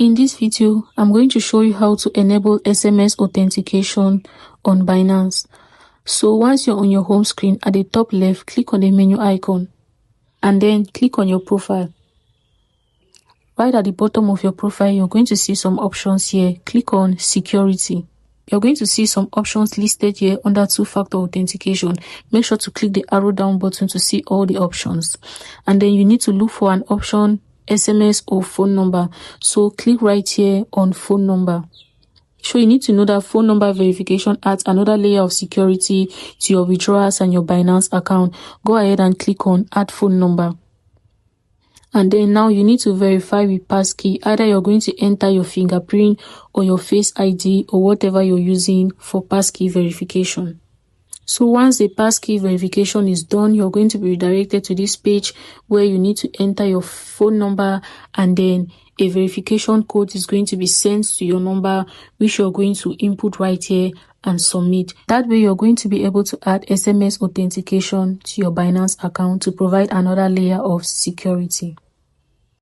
In this video, I'm going to show you how to enable SMS authentication on Binance. So once you're on your home screen, at the top left, click on the menu icon and then click on your profile. Right at the bottom of your profile, you're going to see some options here. Click on security. You're going to see some options listed here under two-factor authentication. Make sure to click the arrow down button to see all the options. And then you need to look for an option SMS or phone number. So click right here on phone number. So you need to know that phone number verification adds another layer of security to your withdrawals and your Binance account. Go ahead and click on add phone number. And then now you need to verify with passkey. Either you're going to enter your fingerprint or your face ID or whatever you're using for passkey verification. So once the passkey verification is done, you're going to be redirected to this page where you need to enter your phone number, and then a verification code is going to be sent to your number, which you're going to input right here and submit. That way you're going to be able to add SMS authentication to your Binance account to provide another layer of security.